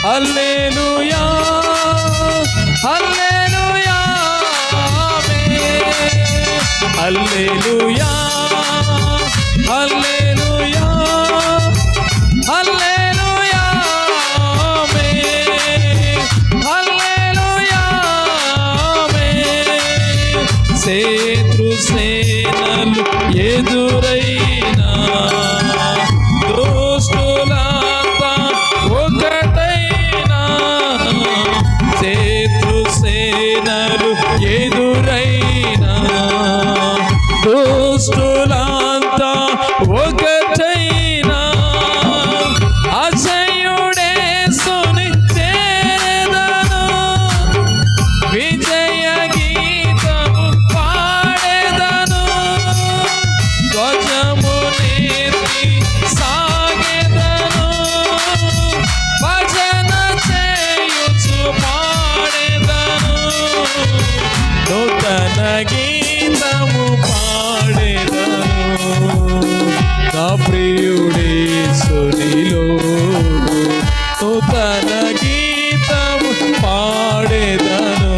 హల్లెలూయా హల్లెలూయా హల్లెలూయా హల్లెలూయా హల్లెలూయా హల్లెలూయా శత్రు సేనలు ఎదురైనా దుష్టులంతా ఒకటైనా శత్రు సేనలు ఎదురైనా దుష్టులంతా ఒకటైనా అజయుడేసుని చేరదను విజయ గీతము పాడెదను ధ్వజము నెత్తి సాగెదను భజన చేయుచు పాడెదను నూతన గీతము పాడెదను నా ప్రియుడేసునిలో నూతన గీతము పాడెదను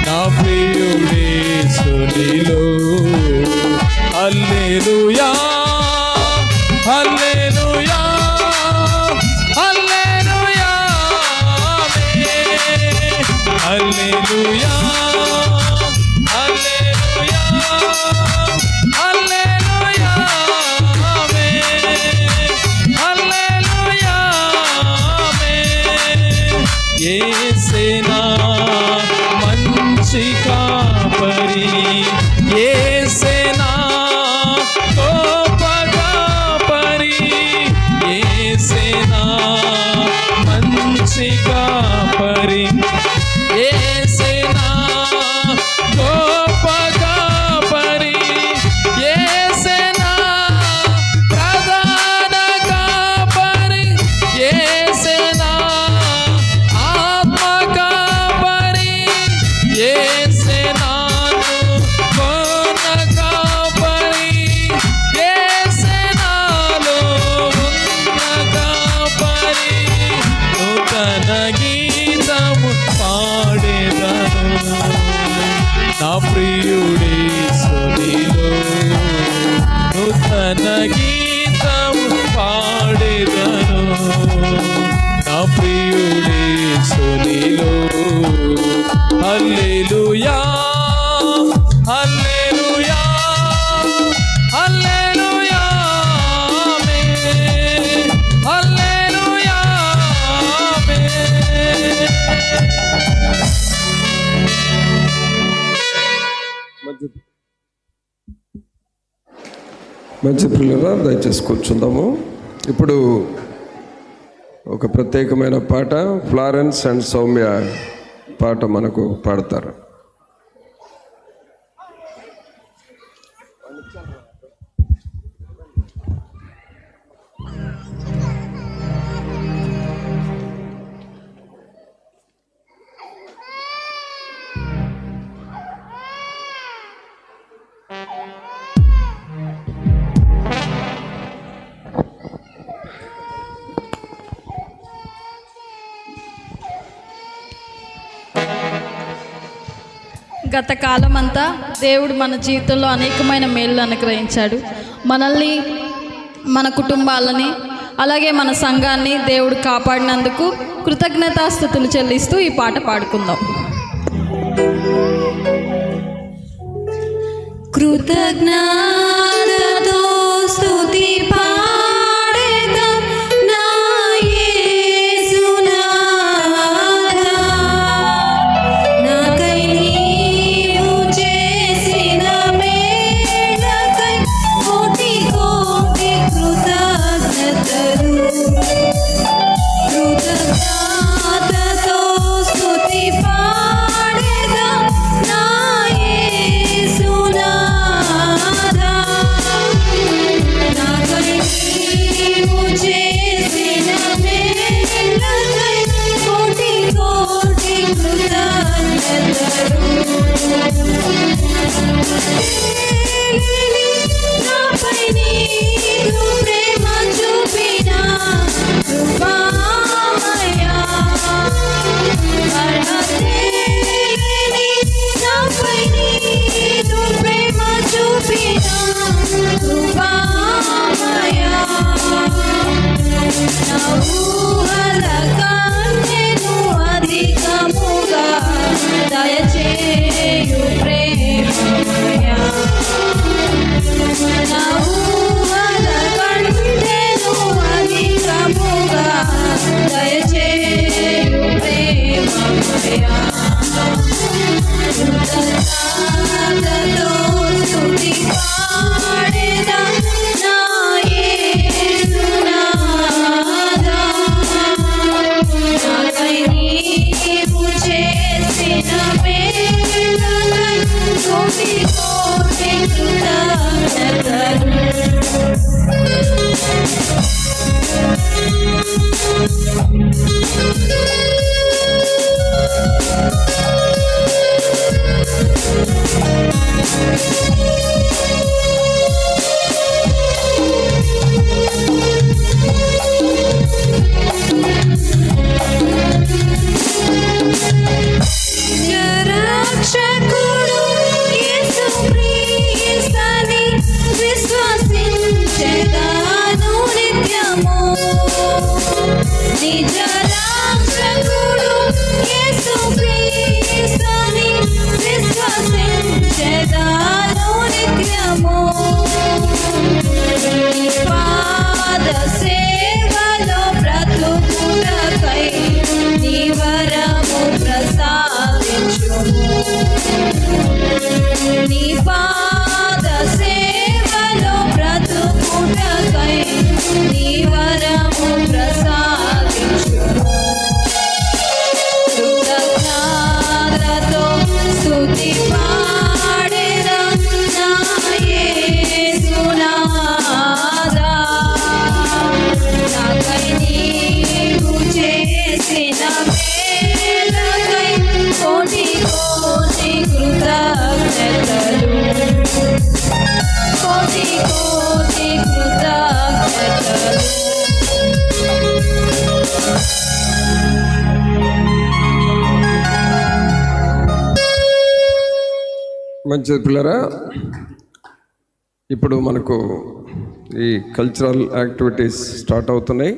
నా ప్రియుడేసునిలో హల్లెలూయా హల్లెలూయా హల్లెలూయా హల్లెలూయా హల్లెలూయా హల్లెలూయా హల్లెలూయా యేసేనా మంచి కాపరి యేసేనా గొప్ప కాపరి యేసేనా మంచి కాపరి యేసేనా గొప్ప కాపరి యేసేనా ప్రధాన కాపరి యేసేనా ఆత్మ కాపరి యేసేనాను కొన కాపరి యేసేనాలో ఉన్న కాపరి నూతన గీతము పాడెదను నా ప్రియుడేసునిలో నూతన గీతము పాడెదను నా ప్రియుడేసునిలో హల్లెలూయా హల్లెలూయా హల్లెలూయా హల్లెలూయా మంచి పిల్లరా దయచేసి కూర్చుందాము. ఇప్పుడు ఒక ప్రత్యేకమైన పాట ఫ్లారెన్స్ అండ్ సౌమ్య పాట మనకు పాడతారు. గత కాలం అంతా దేవుడు మన జీవితంలో అనేకమైన మేలు అనుగ్రహించాడు. మనల్ని, మన కుటుంబాలని, అలాగే మన సంఘాన్ని దేవుడు కాపాడినందుకు కృతజ్ఞతాస్తుతులు చెల్లిస్తూ ఈ పాట పాడుకుందాం. కృతజ్ఞతతో స్తుతి పాడెదం నా యేసునాథా, నాకై నీవు చేసిన మేలకై కోటి కోటి కృతజ్ఞతలు. కృతజ్ఞతతో స్తుతి పాడెదం నా యేసునాథా, నాకై నీవు చేసిన మేలకై కోటి కోటి కృతజ్ఞతలు. నాపై నీవు ప్రేమ చూపిన కృపామయుడా, కోటి కోటి కృతజ్ఞతలు. రక్షకుడు యేసుక్రీస్తుని విశ్వసించెదను నిత్యము. నిజ రక్షకుడు యేసుక్రీస్తుని విశ్వసించెదను నిత్యము. పాద సేవలో బ్రతుకుటకై నీ వరము ప్రసాదించుము. నీ పాద సేవలో బ్రతుకుటకై నీ వరము ప్రసాదించుము. కృతజ్ఞతతో స్తుతి పాడెదా నా యేసునాథా. నాకై నీవు చేసిన మేలకై కోటి కోటి కృతజ్ఞతలు. కోటి కోటి కృతజ్ఞతలు. మంచిది పిల్లరా, ఇప్పుడు మనకు ఈ కల్చరల్ యాక్టివిటీస్ స్టార్ట్ అవుతున్నాయి.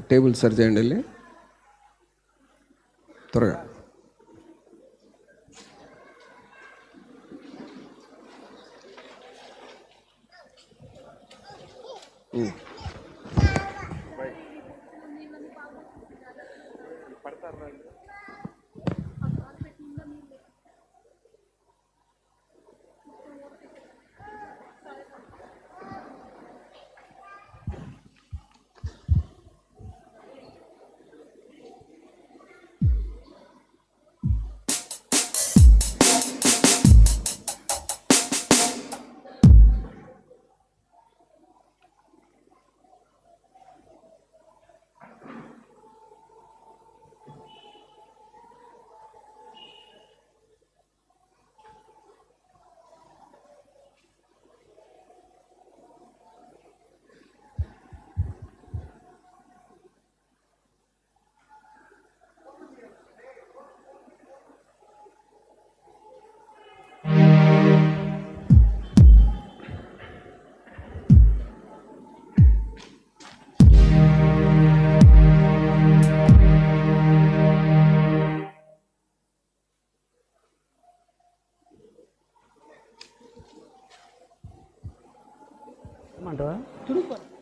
టేబుల్ సరి చేయండి వెళ్ళి త్వరగా.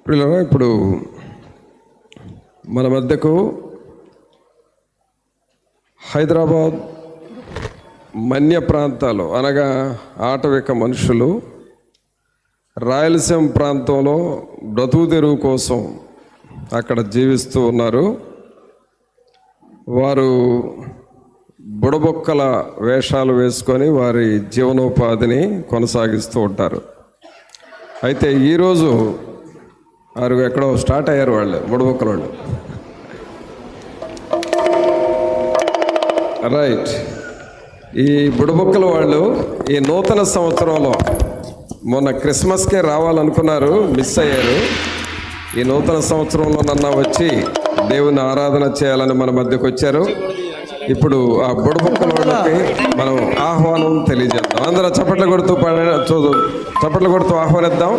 పిల్లలు, ఇప్పుడు మన మధ్యకు హైదరాబాద్ మన్య ప్రాంతాలు అనగా ఆటవిక మనుషులు రాయలసీమ ప్రాంతంలో బ్రతుకు తెరువు కోసం అక్కడ జీవిస్తూ ఉన్నారు. వారు బుడబొక్కల వేషాలు వేసుకొని వారి జీవనోపాధిని కొనసాగిస్తూ ఉంటారు. అయితే ఈరోజు వారు ఎక్కడో స్టార్ట్ అయ్యారు, వాళ్ళు బుడబొక్కల వాళ్ళు. రైట్. ఈ బుడబొక్కల వాళ్ళు ఈ నూతన సంవత్సరంలో మొన్న క్రిస్మస్కే రావాలనుకున్నారు, మిస్ అయ్యారు. ఈ నూతన సంవత్సరంలో నన్న వచ్చి దేవుని ఆరాధన చేయాలని మన మధ్యకు వచ్చారు. ఇప్పుడు ఆ బుడబొక్కల వాళ్ళకి మనం ఆహ్వానం తెలియజేద్దాం. అందరూ చప్పట్లు కొడుతూ ఆహ్వానిద్దాం.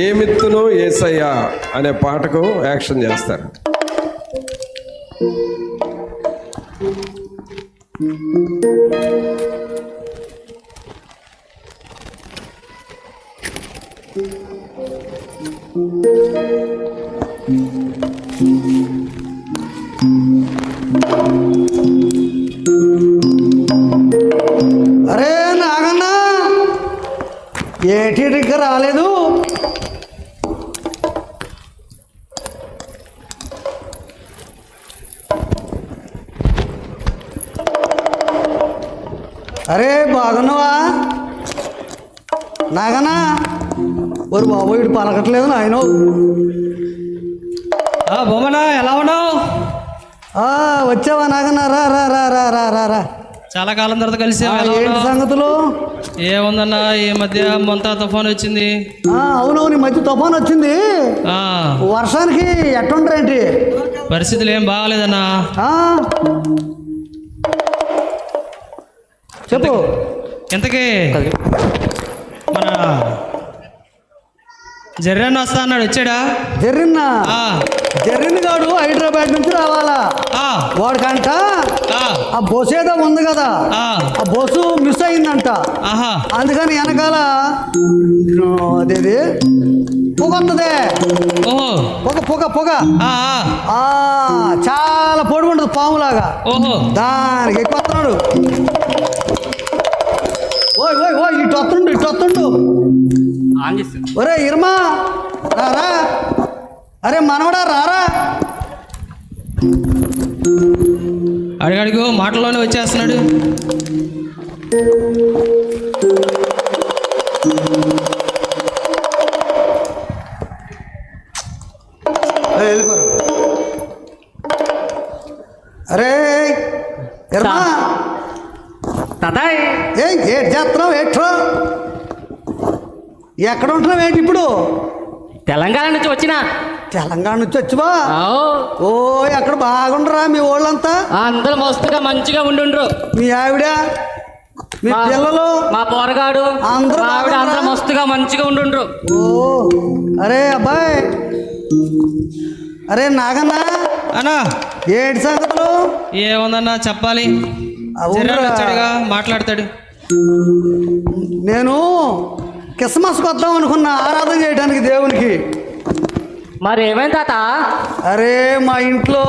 ఏమిత్తును యేసయ్యా అనే పాటకు యాక్షన్ చేస్తారు. అరే నాగన్నా, ఏంటి ఇంకా రాలేదు? అరే బాగున్నావా నాగనా? ఒరు బాబు ఇటు పలకట్లేదు నాయన. బొమ్మనా ఎలా ఉన్నావు? వచ్చావా నాగనా? రా రా రా రా రా రా రా. చాలా కాలం తర్వాత కలిసి ఏంటి సంగతులు? ఏముందన్నా ఈ మధ్య మొంత తుఫాన్ వచ్చింది. అవునవును, ఈ మధ్య తుఫాన్ వచ్చింది. వర్షానికి ఎట్టుంటారేంటి పరిస్థితులు? ఏం బాగాలేదన్నా. చెప్పు. ఇంతకీ మన జర్రన్న వస్తా అన్నాడు, వచ్చాడా? జర్రిన్ గాడు హైదరాబాద్ నుంచి రావాలా. వాడికంట ఆ బస్సు ఏదో ఉంది కదా, ఆ బస్సు మిస్ అయిందంట. అందుకని వెనకాల అదేది పొగ వస్తుంది. పొగ పొగ పొగ చాలా పొడి ఉంటుంది, పాములాగా. దానికి ఎక్కువ వస్తున్నాడు. ఓయ్ ఓయ్ ఓయ్, ఇటు వస్తుండు ఇటు వస్తుండు. ఒరే ఇర్మా రారా. అరే మనవడా రారా. అడిగడుగు మాటల్లోనే వచ్చేస్తున్నాడు. అరే ఇర్మా ఏం చేస్తున్నావు? ఏట్రో ఎక్కడ ఉంటున్నావు ఏంటి ఇప్పుడు? తెలంగాణ నుంచి వచ్చిన. తెలంగాణ నుంచి వచ్చివా? ఓ ఎక్కడ బాగుండరా మీ వాళ్ళంతా? అందరూ మస్తుగా మంచిగా ఉండుండ్రు. మీ ఆవిడ, మీ పిల్లలు, మా పోరగాడు అందరూ అందరూ మస్తుగా మంచిగా ఉండుండ్రు. ఓ అరే అబ్బాయి, అరే నాగన్నా అన్నా ఏడు సంగతులు? ఏముందన్నా చెప్పాలి. మాట్లాడతాడు. నేను క్రిస్మస్కి వద్దాం అనుకున్నా, ఆరాధన చేయడానికి దేవునికి. మరి ఏమైంది తాత? అరే మా ఇంట్లో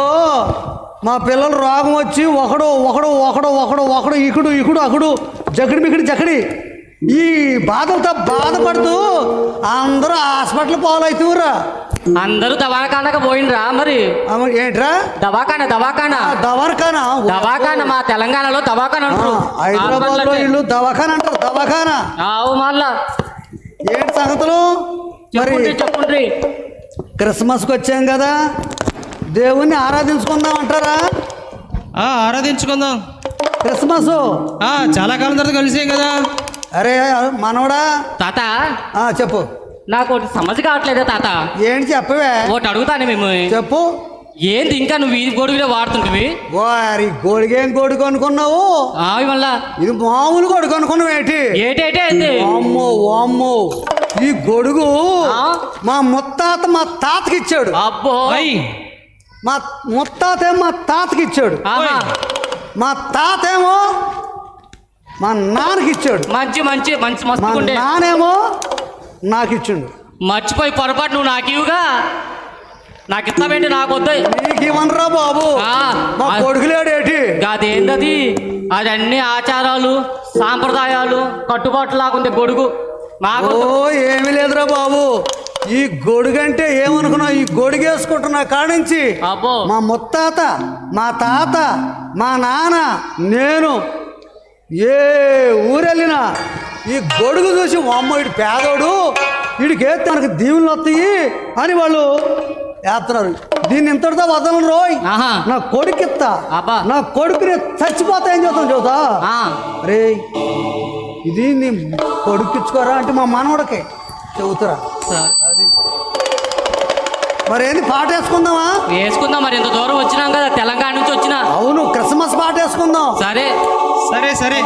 మా పిల్లలు రోగం వచ్చి ఒకడు ఒకడు ఒకడు ఒకడు ఒకడు ఇకుడు ఇకుడు అకుడు జకడి మికిడి జకడి ఈ బాధలతో బాధపడుతూ అందరూ హాస్పిటల్ పాలవుతురా. అందరూ దవాఖానకు పోయినరా? మరి ఏంట్రా దవాఖానా? దవాఖానా దవాఖానా దవాఖానా మా తెలంగాణలో దవాఖానా అంటారు. హైదరాబాద్ లో ఇల్లు దవాఖానా అంటారు. దవాఖానా మళ్ళా ఏంటి సంగతులు? మరి చెప్పండి. క్రిస్మస్కి వచ్చాం కదా, దేవుణ్ణి ఆరాధించుకుందాం అంటారా? ఆరాధించుకుందాం. క్రిస్మస్ చాలా కాలం తర్వాత కలిసాం కదా. అరే మనవడా. తాత చెప్పు. నాకు ఒకటి సమస్య కావట్లేదా తాత? ఏంటి చెప్పవే? ఒకటి అడుగుతాను మేము. చెప్పు. ఏంది ఇంకా నువ్వు ఈ గొడుగులో వాడుతుంటివి? వారి గొడుగేం గొడుగు అనుకున్నావు? మళ్ళా ఇది మామూలు గొడుగు అనుకున్నావు ఏంటి? ఏటేటే అమ్మో అమ్మో, ఈ గొడుగు మా ముత్తాత మా తాతకి ఇచ్చాడు. అబ్బో, మా ముత్తాత మా తాతకి ఇచ్చాడు. మా తాత ఏమో మా నాన్నకి ఇచ్చాడు. మంచి మంచి మంచి మా మస్తు. నానేమో నాకు ఇచ్చిండు. మర్చిపోయి పొరపాటు నువ్వు నాకు ఇవ్వగా నాకు ఇస్తామేంటి? నాకు వద్దు. నీకు ఇవ్వనరా బాబు, మా కొడుకులేడేటి? అదేంటది? అది అన్ని ఆచారాలు సాంప్రదాయాలు కట్టుబాట్లు లాగుంది గొడుగు. ఏమీ లేదురా బాబు, ఈ గొడుగు అంటే ఏమనుకున్నావు? ఈ గొడుగు వేసుకుంటున్నా కాడించి మా ముత్తాత మా తాత మా నాన్న నేను ఏ ఊరెళ్ళినా ఈ గొడుగు చూసి అమ్మ ఇటు పేదోడు, వీడికి వేస్తే మనకు దీవులు వస్తాయి అని వాళ్ళు వేస్తున్నారు. దీన్ని ఇంతటితో వదలను రోయ్, నా కొడుకు ఇస్తా, నా కొడుకుని చచ్చిపోతా ఏం చేస్తాను చూతా. రే ఇది నీ కొడుకిచ్చుకోరా అంటే మా మనవడికి చెబుతారా? అది మరి ఏంది పాట వేసుకుందామా? వేసుకుందాం. మరి ఎంత దూరం వచ్చినాం కదా, తెలంగాణ నుంచి వచ్చినా. అవును, క్రిస్మస్ పాట వేసుకుందాం. సరే సరే సరే.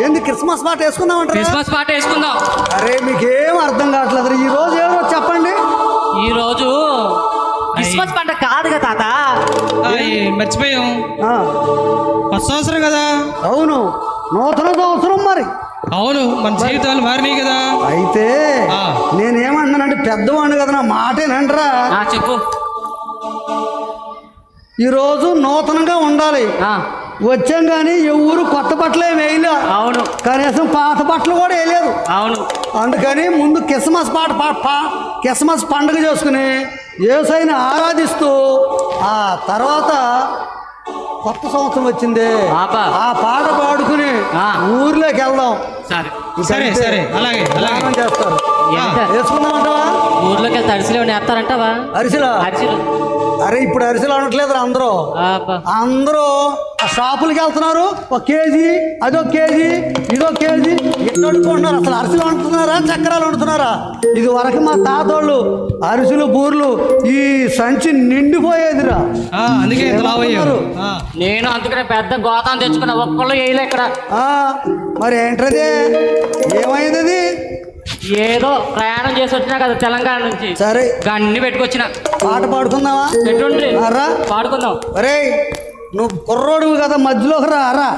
ఏంది క్రిస్మస్ పాట వేసుకుందాం అంటే? క్రిస్మస్ పాట వేసుకుందాం. అరే మీకేం అర్థం కావట్లేదు. ఈ రోజు ఏదో చెప్పండి. ఈ రోజు క్రిస్మస్ పంట కాదు కదా తాత. మర్చిపోయాం, కొత్త సంవత్సరం కదా. అవును, నూతన సంవత్సరం. మరి అవును, మన జీవితాలు మారినాయి కదా. అయితే నేనేమన్నానంటే పెద్దవాడిని కదా, నా మాటేనంటరా. చెప్పు. ఈరోజు నూతనంగా ఉండాలి. వచ్చాం కానీ ఎవరు కొత్త బట్టలు ఏమి వేయలే. అవును, కనీసం పాత బట్టలు కూడా వేయలేదు. అవును, అందుకని ముందు క్రిస్మస్ క్రిస్మస్ పండుగ చేసుకుని యేసయ్యని ఆరాధిస్తూ ఆ తర్వాత కొత్త సంవత్సరం వచ్చింది, ఆపా. ఆ పాట పాడుకుని ఆ. ఊర్లోకి వెళ్దాం. సరే సరే సరే అలాగే అలాగే స్నానం చేస్తారు. ఎంత? వేసుకుందామంటావా? ఊర్లోకి వెళ్తే అరిసెలు ఏమైనా వేస్తారంటావా? అరిసెలా? అరిసెలు అరే ఇప్పుడు అరిసెలు అనట్లేదు అందరూ. ఆపా. అందరూ ఆ షాపులకి వెళ్తున్నారు, ఒక కేజీ అదొక కేజీ ఇదో కేజీ ఎట్లా వండుకుంటున్నారు. అసలు అరిసెలు వండుతున్నారా చక్రాలు వండుతున్నారా? ఇది వరకు మా తాతోళ్ళు అరిసెలు బూర్లు ఈ సంచి నిండిపోయేదిరా. అందుకే ఇంత లావు అయ్యారు. నేను అందుకనే పెద్ద గోతాన్ని తెచ్చుకున్నా, ఒక్కళ్ళు వేయలే ఇక్కడ. ఆ, మరి ఏంటది? ఏమైంది అది? ఏదో ప్రయాణం చేసి వచ్చినా కదా తెలంగాణ నుంచి, సరే గన్ని పెట్టుకొచ్చిన. పాట పాడుకుందామా? ఎటుండ్రి రా పాడుకుందాం. అరే నువ్వు కుర్రోడువు కదా, మధ్యలోకి రా.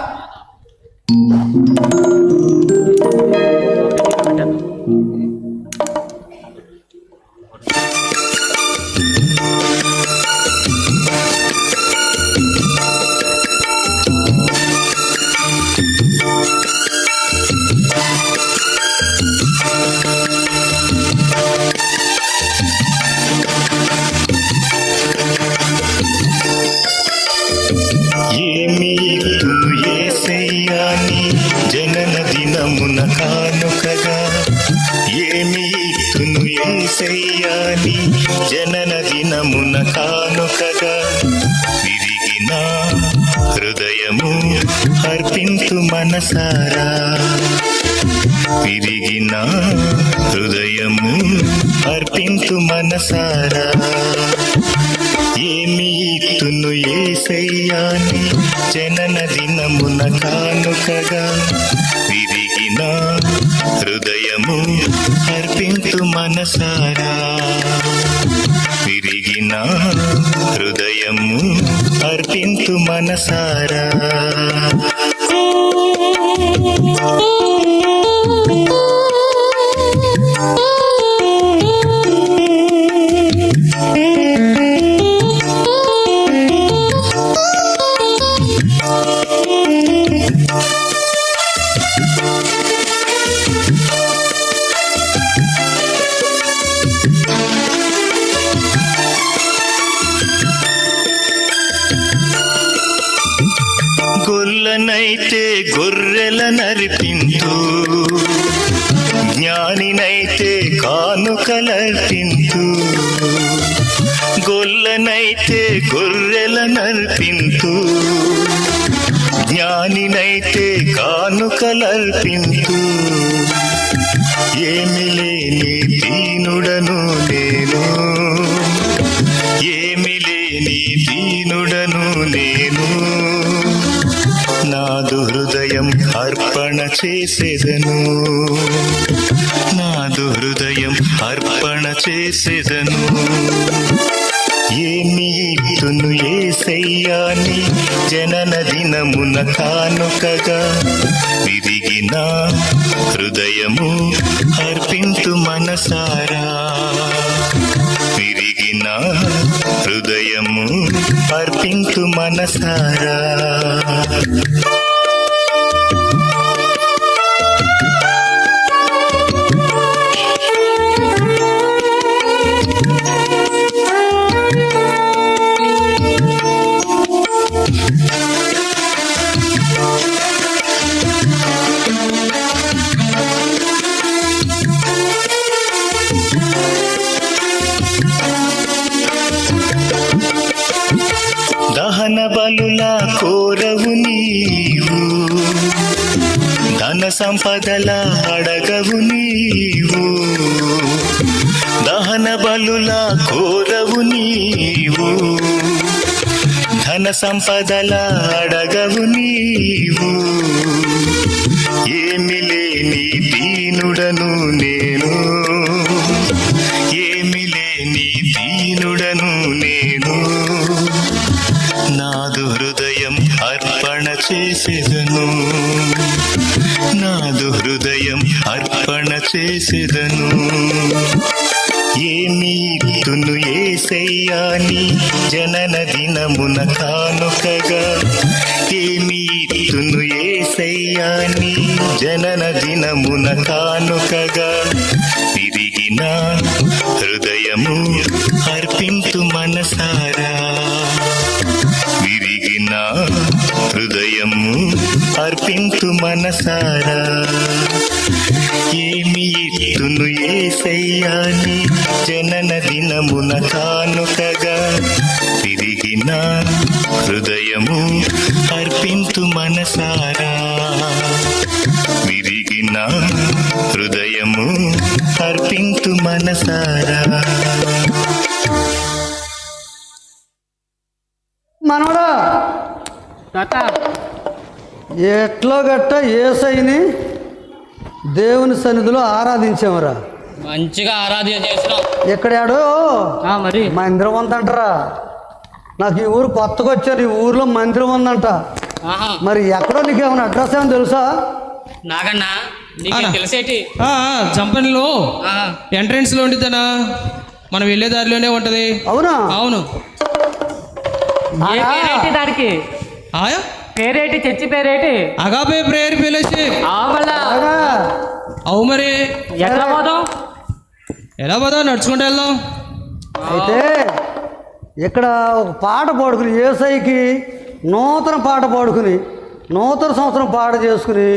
ఏమి ఇత్తును యేసయ్యాని జనన దినమున కానుకగా, ఏమి ఇత్తును యేసయ్యాని జనన దినమున కానుకగా, విరిగిన హృదయము అర్పింతు మనసారా, విరిగిన హృదయము అర్పింతు మనసారా. ఏమి ఇత్తును యేసయ్యాని జనన దినమున కానుకగా, విరిగిన హృదయము అర్పింతు మనసారా, విరిగిన హృదయము అర్పింతు మనసారా. గొల్లనైతే గొర్రెల నరిపింతు, జ్ఞానినైతే కానుకలర్పింతు. గొల్లనైతే గొర్రెల నర్పింతు, జ్ఞానినైతే కానుకలర్పింతు. ఏమి లేని దీనుడను నేను, ఏమి లేని దీనుడను నేను, నాదు హృదయం అర్పణ చేసేదను, నాదు హృదయం అర్పణ చేసేదను. ఏమి ఇత్తును యేసయ్యాని జనన దినమున కానుకగా, విరిగిన హృదయము అర్పింతు మనసారా, విరిగిన హృదయము అర్పింతు మనసారా. దహన బలుల కోరవు నీవు, ధన సంపదల అడగవు నీవు. దహన బలుల కోరవు నీవు, ధన సంపదల అడగవు నీవు. ఏమి లేని దీనుడను నేను, ఏమి లేని దీనుడను నేను, నాదు హృదయం అర్పణ చేసేదను, నాదు హృదయం అర్పణ చేసేదను. ఏమి ఇత్తును యేసయ్యాని జనన దినమున కానుకగా, ఏమి ఇత్తును యేసయ్యాని జనన దినమున కానుకగా, విరిగిన హృదయము అర్పింతు మనసారా, విరిగిన అర్పింతు మనసారా ఏమి ఇత్తును యేసయ్యాని జనన దినమున కానుకగా తిరిగిన హృదయము అర్పింతు మనసారా విరిగిన హృదయము అర్పింతు మనసారా. మనవడా తాత ఎట్లో గట్ట యేసయ్యని దేవుని సన్నిధిలో ఆరాధించామరా. మంచిగా ఆరాధన చేసినాం. ఎక్కడాడో మరి మందిరం ఉందంటరా. నాకు ఈ ఊరు కొత్తగా వచ్చారు, ఈ ఊర్లో మందిరం ఉందంట. మరి ఎక్కడో నీకు ఏమైనా అడ్రస్ ఏమో తెలుసా? నాగన్నా నీకు తెలిసేటి చంపనిలో ఎంట్రన్స్ లో ఉండిద్దనా, మనం వెళ్ళే దారిలోనే ఉంటది. అవునా? అవును. దానికి ఆయా పేరేటి, చర్చి పేరేటి? Agape prayer fellowship. అవు మరి ఎట్లా పోదాం? ఎలా పోదాం? నడుచుకుంటూ వెళ్దాం. అయితే ఇక్కడ ఒక పాట పాడుకుని యేసయ్యకి నూతన పాట పాడుకుని నూతన సంవత్సరం పాట చేసుకుని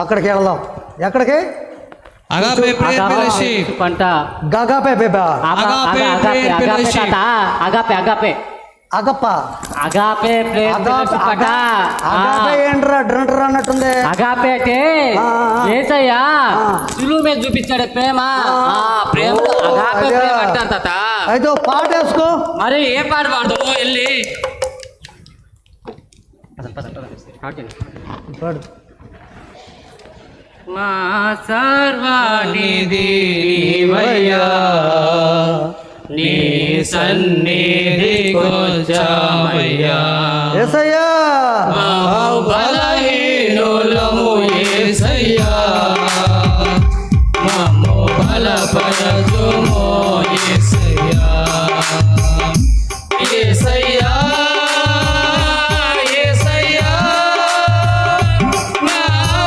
అక్కడికి వెళ్దాం. ఎక్కడికి? Agape prayer fellowship. గగాపే బేబా Agape prayer fellowship. Agape Agape అగప్ప అగాపే అగాపే ఏంట్రా డ్రంటర్ అన్నట్టుంది. అగాపే అంటే యేసయ్య సులువు మీద చూపించాడు ప్రేమ. ప్రేమ అగాపే ప్రేమ అంటారు తాత. అయితే ఓ పాట వేసుకో. మరి ఏ పాట పాడదాము? వెళ్ళి పాడు. మా సర్వానిధి నీవయ్యా, నీ సన్నిధికొచ్చామయ్యా. యేసయ్యా బలహీనులము యేసయ్యా, మమ్ము బలపరచుము యేసయ్యా. యేసయ్యా యేసయ్యా నా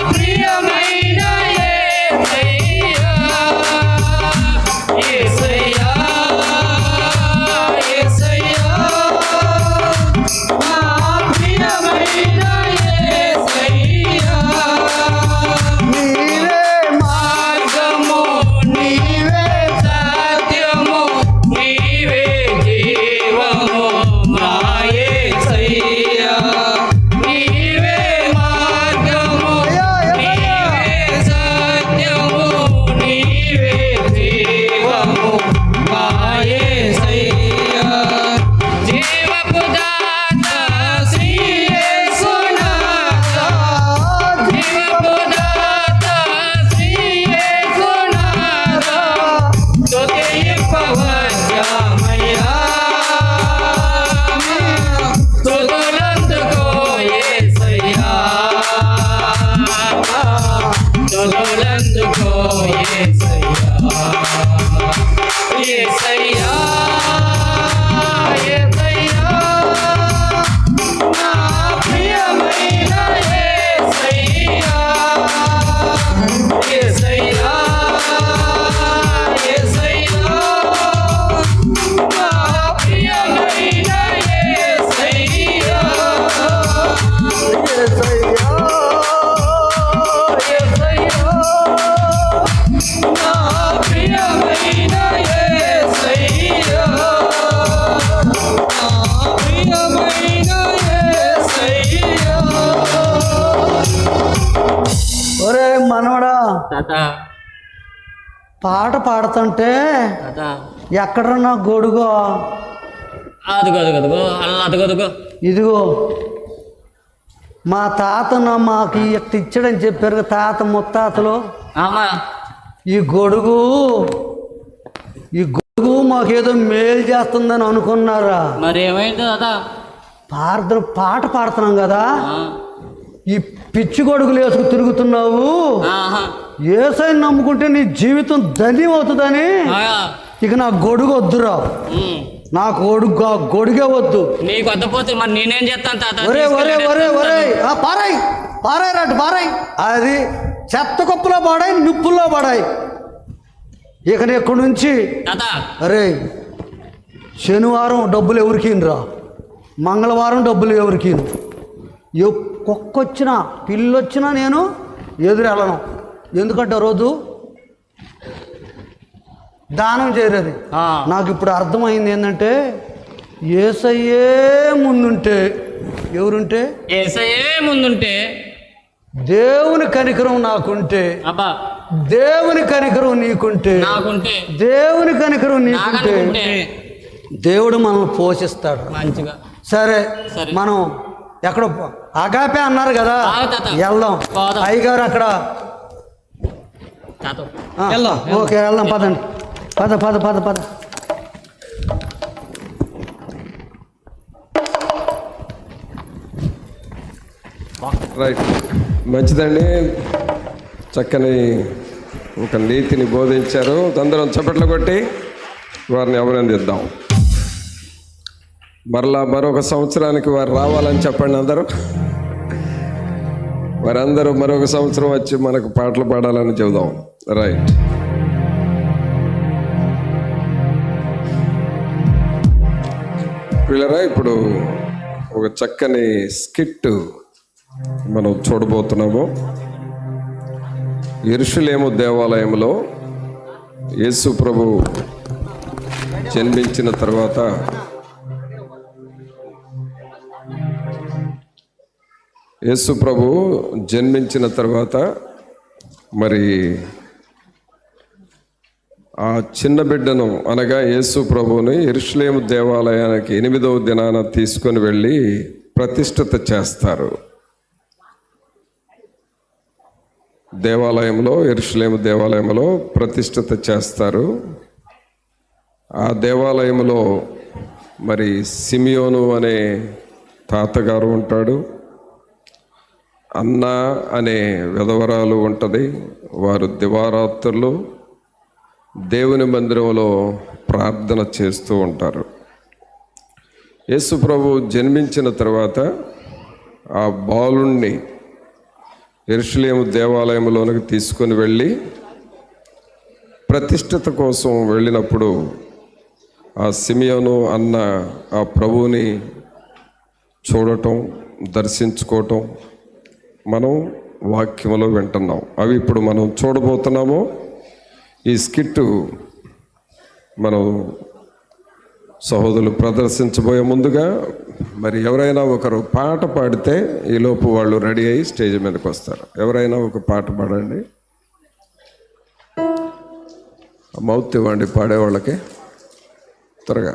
ప్రియమైన యేసయ్యా. యేసయ్యా యేసయ్యా నా ప్రియమైన యేసయ్యా. నీవే మార్గము నీవే, సత్యము నీవే, జీవము మా యేసయ్యా. నీవే మార్గము నీవే, సత్యము నీవే, జీవము మా యేసయ్యా. జీవపు దాత శ్రీ యేసునాథ, జీవపు దాత శ్రీ యేసునాథ, స్తుతింపవచ్చామయ్యా. స్తుతులందుకో యేసయ్యా, స్తుతులందుకో యేసయ్యా. యేసయ్యా యేసయ్యా నా ప్రియమైన యేసయ్యా. యేసయ్యా యేసయ్యా నా ప్రియమైన యేసయ్యా. యేసయ్యా యేసయ్యా నా ప్రియమైన యేసయ్యా. నా ప్రియమైన యేసయ్యా. ఒరే మనవడా, తాత పాట పాడుతుంటే తాత ఎక్కడ నా గొడుగో అదుగో అదుగో అదుగో అల్ల అదుగో అదుగో. ఇదిగో మా తాతను మాకు ఇట్ట ఇచ్చాడని చెప్పారు కదా తాత ముత్తాతలు. అమ్మా ఈ గొడుగు మాకేదో మేలు చేస్తుందని అనుకున్నారా? మరి ఏమైంది తాత? పాట పాడుతున్నాం కదా, ఈ పిచ్చి గొడుగులు వేసుకు తిరుగుతున్నావు. యేసయ్యని నమ్ముకుంటే నీ జీవితం ధన్యం అవుతుందని ఇక నా గొడుగు వద్దురా. నాకు గొడుగే వద్దు. నీకు వద్దపోతే మరి నేనేం చేస్తాను తాత? ఒరే ఒరే ఒరే ఒరే పారాయి రాటు పారాయి. అది చెత్త కుప్పలో పాడాయి, నిప్పుల్లో పడాయి. ఇక ఇక్కడి నుంచి తాత అరే శనివారం డబ్బులు ఎవరికినరా, మంగళవారం డబ్బులు ఎవరికిను, కుక్క వచ్చినా పిల్లి వచ్చినా నేను ఎదురెళ్ళను. ఎందుకంటే ఆ రోజు దానం చేయలేదు. నాకు ఇప్పుడు అర్థమైంది ఏంటంటే యేసయ్యే ముందుంటే, ఎవరుంటే యేసయ్యే ముందుంటే, దేవుని కనికరం నాకుంటే, అబ్బా దేవుని కనికరం నీకుంటే, నాకుంటే, దేవుని కనికరం నీకుంటే నాకనుకుంటే దేవుడు మనల్ని పోషిస్తాడు మంచిగా. సరే సరే. మనం ఎక్కడ అగాపే అన్నారు కదా, తాత. వెళ్దాం. పోదాం. అయ్యగారు అక్కడ తాత వెళ్దాం. ఓకే వెళ్దాం, పదండి. పద పద పద పద. రైట్, మంచిదండి. చక్కని ఒక నీతిని బోధించారు. అందరం చప్పట్లు కొట్టి వారిని అభినందిద్దాం. మరలా మరొక సంవత్సరానికి వారు రావాలని చెప్పండి అందరూ. వారందరూ మరొక సంవత్సరం వచ్చి మనకు పాటలు పాడాలని చెబుదాం. రైట్. వీళ్ళరా ఇప్పుడు ఒక చక్కని స్కిట్ మనం చూడబోతున్నాము. యెరూషలేము దేవాలయంలో యేసు ప్రభు జన్మించిన తర్వాత మరి ఆ చిన్న బిడ్డను అనగా యేసు ప్రభువుని యెరూషలేము దేవాలయానికి 8వ దినాన తీసుకొని వెళ్ళి ప్రతిష్ఠిత చేస్తారు. యెరూషలేము దేవాలయంలో ప్రతిష్ఠిత చేస్తారు. ఆ దేవాలయంలో మరి సిమియోను అనే తాతగారు ఉంటాడు, అన్న అనే విధవరాలు ఉంటుంది. వారు దివారాత్రులు దేవుని మందిరంలో ప్రార్థన చేస్తూ ఉంటారు. యేసు ప్రభు జన్మించిన తర్వాత ఆ బాలుణ్ణి యెరూషలేము దేవాలయంలోనికి తీసుకొని వెళ్ళి ప్రతిష్ఠిత కోసం వెళ్ళినప్పుడు ఆ సిమియోను అన్న ఆ ప్రభువుని చూడటం, దర్శించుకోవటం మనం వాక్యంలో వింటున్నాం. అవి ఇప్పుడు మనం చూడబోతున్నాము. ఈ స్కిట్ మనం సహోదరులు ప్రదర్శించబోయే ముందుగా మరి ఎవరైనా ఒకరు పాట పాడితే ఈలోపు వాళ్ళు రెడీ అయ్యి స్టేజ్ మీదకి వస్తారు. ఎవరైనా ఒక పాట పాడండి. మౌత్ ఇవ్వండి పాడేవాళ్ళకి త్వరగా.